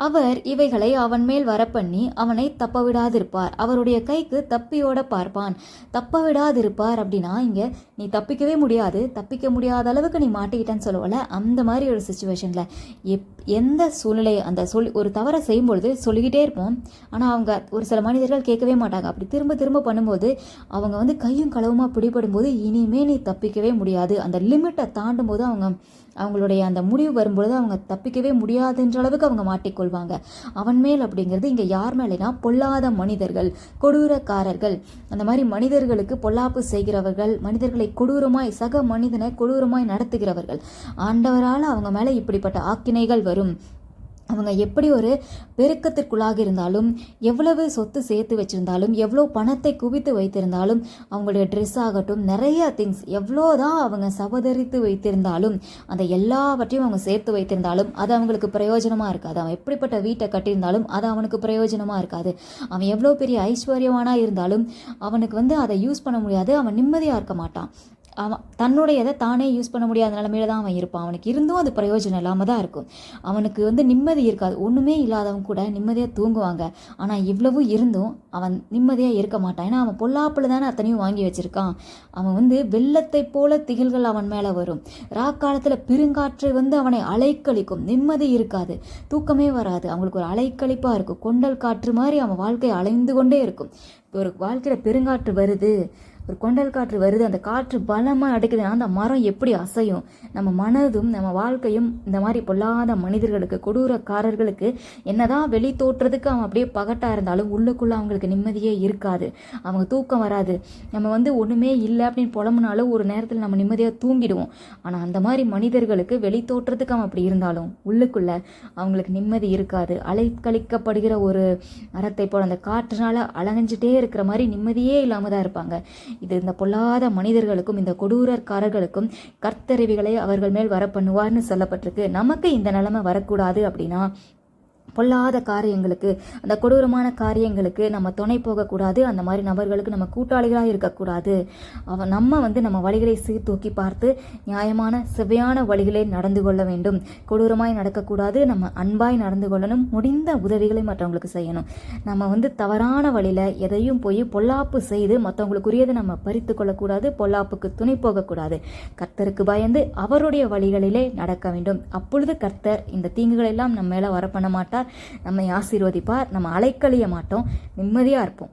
அவர் இவைகளை அவன் மேல் வரப்பண்ணி அவனை தப்ப விடாதிருப்பார். அவருடைய கைக்கு தப்பியோட பார்ப்பான். தப்ப விடாதிருப்பார் அப்படின்னா இங்கே நீ தப்பிக்கவே முடியாது, தப்பிக்க முடியாத அளவுக்கு நீ மாட்டிக்கிட்டேன்னு சொல்லுவல, அந்த மாதிரி ஒரு சுச்சுவேஷனில் எந்த சூழ்நிலை அந்த ஒரு தவறை செய்யும்பொழுது சொல்லிக்கிட்டே இருப்போம். ஆனால் அவங்க ஒரு சில மனிதர்கள் கேட்கவே மாட்டாங்க. அப்படி திரும்ப திரும்ப பண்ணும்போது அவங்க வந்து கையும் களவுமா பிடிபடும் போது இனிமே நீ தப்பிக்கவே முடியாது, அந்த லிமிட்டை தாண்டும் போது அவங்களுடைய அந்த முடிவு வரும்பொழுது அவங்க தப்பிக்கவே முடியாதுன்ற அளவுக்கு அவங்க மாட்டிக்கொள்வாங்க. அவன் மேல் அப்படிங்கிறது இங்கே யார் மேலேனா பொல்லாத மனிதர்கள், கொடூரக்காரர்கள், அந்த மாதிரி மனிதர்களுக்கு பொல்லாப்பு செய்கிறவர்கள், மனிதர்களை கொடூரமாய் சக மனிதனை கொடூரமாய் நடத்துகிறவர்கள், ஆண்டவரால் அவங்க மேலே இப்படிப்பட்ட ஆக்கினைகள் வரும். அவங்க எப்படி ஒரு பெருக்கத்திற்குள்ளாக இருந்தாலும், எவ்வளவு சொத்து சேர்த்து வச்சுருந்தாலும், எவ்வளோ பணத்தை குவித்து வைத்திருந்தாலும், அவங்களுடைய ட்ரெஸ் ஆகட்டும், நிறைய திங்ஸ் எவ்வளோதான் அவங்க சபதரித்து வைத்திருந்தாலும், அந்த எல்லாவற்றையும் அவங்க சேர்த்து வைத்திருந்தாலும் அது அவங்களுக்கு பிரயோஜனமாக இருக்காது. அவன் எப்படிப்பட்ட வீட்டை கட்டியிருந்தாலும் அது அவனுக்கு பிரயோஜனமாக இருக்காது. அவன் எவ்வளோ பெரிய ஐஸ்வர்யவானாக இருந்தாலும் அவனுக்கு வந்து அதை யூஸ் பண்ண முடியாது. அவன் நிம்மதியாக இருக்க மாட்டான். அவன் தன்னுடையதை தானே யூஸ் பண்ண முடியாத நிலமையில தான் அவன் இருப்பான். அவனுக்கு இருந்தும் அது பிரயோஜனம் இல்லாமல் தான் இருக்கும். அவனுக்கு வந்து நிம்மதி இருக்காது. ஒன்றுமே இல்லாதவன் கூட நிம்மதியாக தூங்குவாங்க. ஆனால் இவ்வளவும் இருந்தும் அவன் நிம்மதியாக இருக்க மாட்டான். ஏன்னா அவன் பொல்லாப்பில் தானே அத்தனையும் வாங்கி வச்சுருக்கான். அவன் வந்து வெள்ளத்தை போல திகில்கள் அவன் மேலே வரும். ராக்காலத்தில் பெருங்காற்று வந்து அவனை அலைக்கழிக்கும். நிம்மதி இருக்காது, தூக்கமே வராது. அவங்களுக்கு ஒரு அலைக்கழிப்பாக இருக்கும். கொண்டல் காற்று மாதிரி அவன் வாழ்க்கை அலைந்து கொண்டே இருக்கும். ஒரு வாழ்க்கையில் பெருங்காற்று வருது, ஒரு கொண்டல் காற்று வருது, அந்த காற்று பலமாக அடைக்குதுன்னா அந்த மரம் எப்படி அசையும்? நம்ம மனதும் நம்ம வாழ்க்கையும் இந்த மாதிரி பொல்லாத மனிதர்களுக்கு, கொடூரக்காரர்களுக்கு என்னதான் வெளி தோற்றதுக்கு அவன் அப்படியே பகட்டாக இருந்தாலும் உள்ளுக்குள்ளே அவங்களுக்கு நிம்மதியே இருக்காது. அவங்க தூக்கம் வராது. நம்ம வந்து ஒன்றுமே இல்லை அப்படின்னு புலம்புனாலும் ஒரு நேரத்தில் நம்ம நிம்மதியாக தூங்கிடுவோம். ஆனால் அந்த மாதிரி மனிதர்களுக்கு வெளி தோற்றத்துக்கு அவன் அப்படி இருந்தாலும் உள்ளுக்குள்ளே அவங்களுக்கு நிம்மதி இருக்காது. அலைக்கழிக்கப்படுகிற ஒரு மரத்தை போல் அந்த காற்றுனால அலங்கஞ்சிட்டே இருக்கிற மாதிரி நிம்மதியே இல்லாமல் தான் இருப்பாங்க. இது இந்த பொல்லாத மனிதர்களுக்கும் இந்த கொடூரக்காரர்களுக்கும் கர்த்தரிவிகளை அவர்கள் மேல் வர பண்ணுவார்னு சொல்லப்பட்டிருக்கு. நமக்கு இந்த நிலைமை வரக்கூடாது அப்படின்னா பொல்லாத காரியங்களுக்கு, அந்த கொடூரமான காரியங்களுக்கு நம்ம துணை போகக்கூடாது. அந்த மாதிரி நபர்களுக்கு நம்ம கூட்டாளிகளாக இருக்கக்கூடாது. நம்ம வந்து நம்ம வழிகளை சீர்தூக்கி பார்த்து நியாயமான செவ்வையான வழிகளை நடந்து கொள்ள வேண்டும். கொடூரமாய் நடக்கக்கூடாது. நம்ம அன்பாய் நடந்து கொள்ளணும். முடிந்த உதவிகளை மற்றவங்களுக்கு செய்யணும். நம்ம வந்து தவறான வழியில் எதையும் போய் பொல்லாப்பு செய்து மற்றவங்களுக்குரியதை நம்ம பறித்து கொள்ளக்கூடாது. பொல்லாப்புக்கு துணை போகக்கூடாது. கர்த்தருக்கு பயந்து அவருடைய வழிகளிலே நடக்க வேண்டும். அப்பொழுது கர்த்தர் இந்த தீங்குகளெல்லாம் நம்ம மேலே வர பண்ண மாட்டார். நம்மை ஆசீர்வதிப்பார். நம்ம அலைக்கழிய மாட்டோம். நிம்மதியாக இருப்போம்.